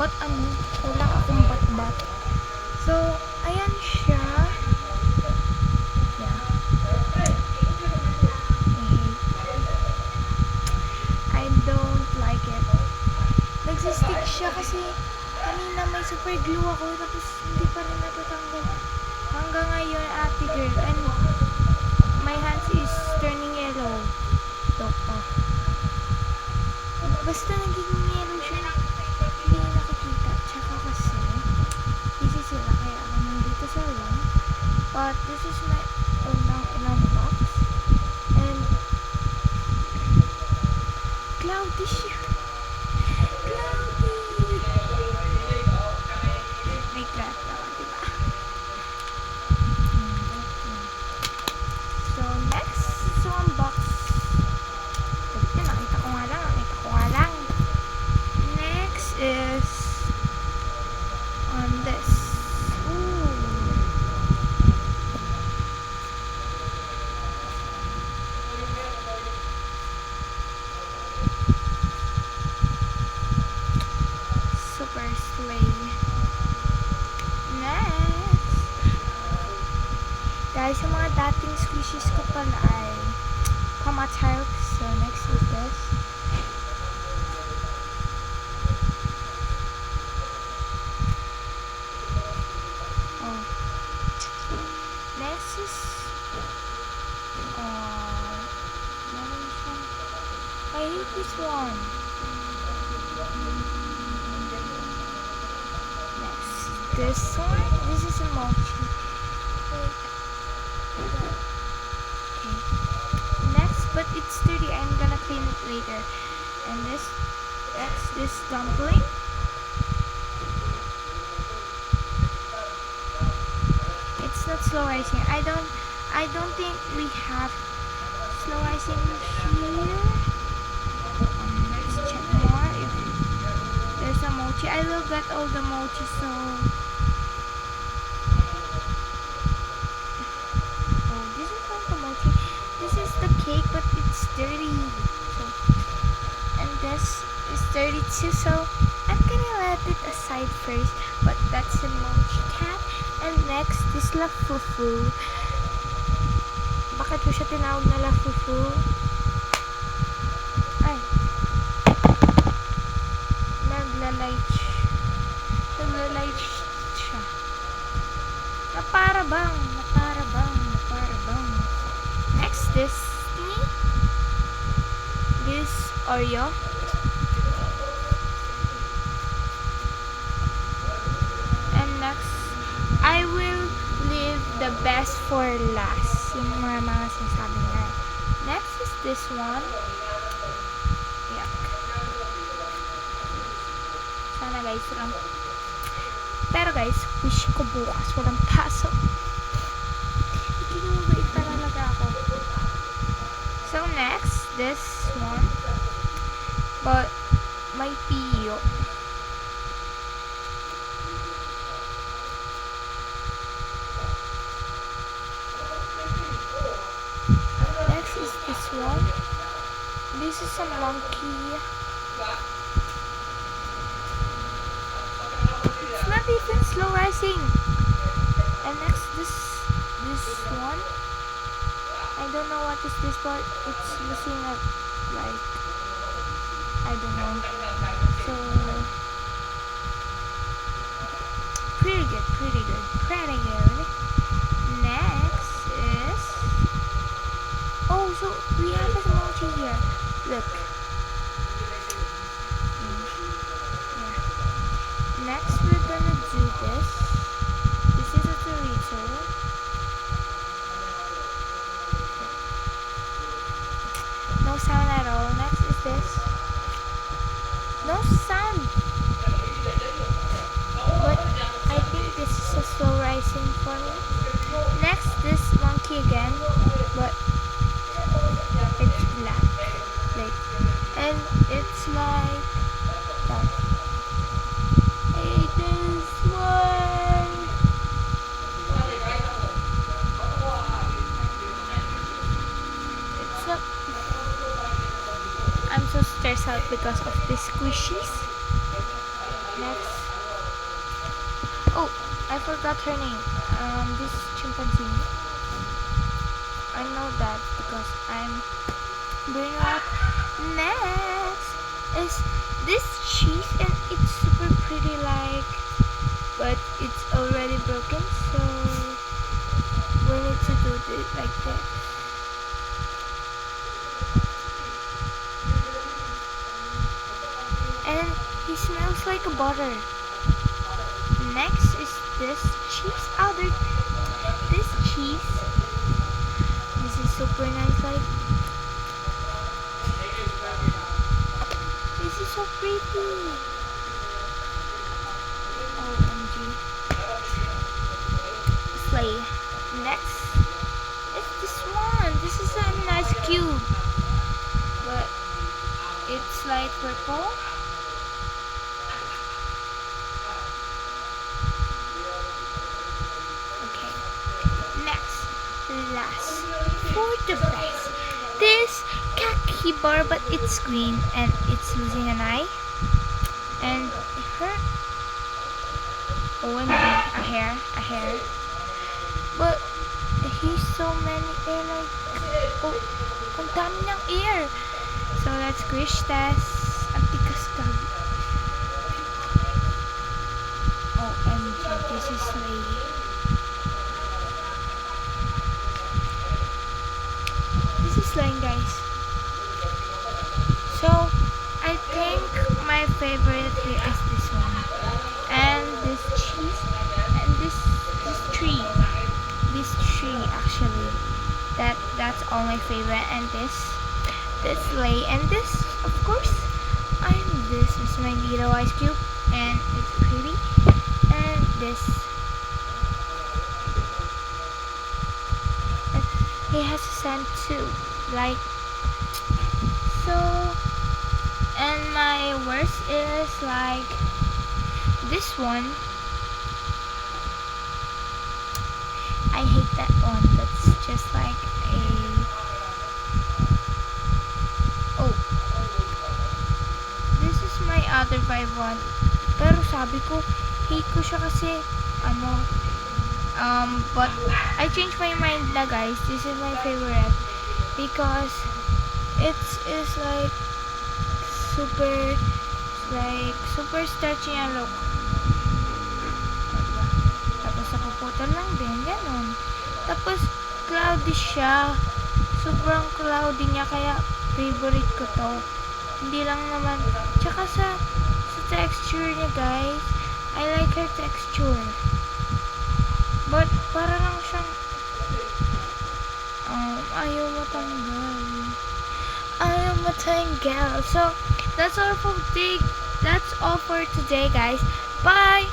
But wala akong bat-bat. So, ayan siya. Yeah. I don't like it. Nagsistick siya kasi kanina may super glue ako tapos hindi pa rin natatanggal. Hanggang ngayon, ate girl. And my hands is turning yellow. Ito pa. Basta nagiging yellow siya. Hindi nakikita. Tsaka kasi, busy sila kaya ako nandito sa room. But this is my unang box. And cloudy siya. Cloudy! May cloud naman, diba? So, next. So, unbox. Ito, nakita ko nga lang. Next is on this. Ooh. Super slay. Next. Guys, yung mga dating squishies ko pala ay Pamatark. So, next is this. Oh. Next is I hate this one. Next, this one. This is a mochi. Wait. Okay. Next, but it's dirty. I'm gonna clean it later. And this, next, this dumpling. It's not slow rising. I don't think we have slow rising here. Let's check more if there's a mochi. I will get all the mochi, so oh, this is not the mochi. This is the cake, but it's dirty. So, and this is dirty too, so I'm gonna let it aside first. But that's a mochi cat. And next is La Fufu. Bakit ko siya tinawag na La Fufu? Ay. Nagla-light siya. Na para bang. Next, this Oreo. And next, I will leave the best for last. Yung mga sinasabi nga. Next is this one. Yuck. Sana guys, pero guys, wish ko bukas walang pasok. Ikinubait talaga ako. So next, this one. But may piyo. Next is this one. This is a monkey. It's not even slow rising. And next, this one. I don't know what is this, but it's missing a, like, I don't know. So pretty good. Next is, oh, so we have a mochi here. Look. Yeah. Next, we're gonna do this. This is a Dorito. No sound at all. Next is this. No sound. But I think this is a slow rising for me. Next, this monkey again. But it's black. Like, and it's like that. Hey, this one. It's not. I'm so stressed out because of the squishies. Next. I forgot her name. This chimpanzee. I know that because I'm bringing up. Next is this cheese, and it's super pretty, like, but it's already broken, so we need to do this like this. And he smells like a butter. Next is this cheese. This cheese. This is super nice. Like, this is so pretty. OMG. Slay. Next is this one. This is a nice cube, but it's like purple. Okay. Next, last, for the best. This khaki bar, but it's green and it's losing an eye. And her OMG, a hair. But he's so many air, like, oh, ang dami ng air. So let's squish test. Ang tikas ka. OMG, this is slay. This is slay, guys. So I think my favorite here is this one. And this cheese and this tree. This tree actually. That's all my favorite, and this lay, and this, of course, this is my little ice cube, and it's pretty. And this, it has a scent too, like so. And my worst is like this one. I hate that one. That's just like a, oh, this is my other vibe one. Pero sabi ko, hate ko siya kasi but I changed my mind na, guys. This is my favorite because it is like super starchy ang look. Tapos napuputan lang din, ganon. Tapos cloudy siya, sobrang cloudy niya, kaya favorite ko to. Hindi lang naman, tsaka sa texture niya, guys, I like her texture, but para lang siyang ayaw matanggal. So that's all for today, guys. Bye.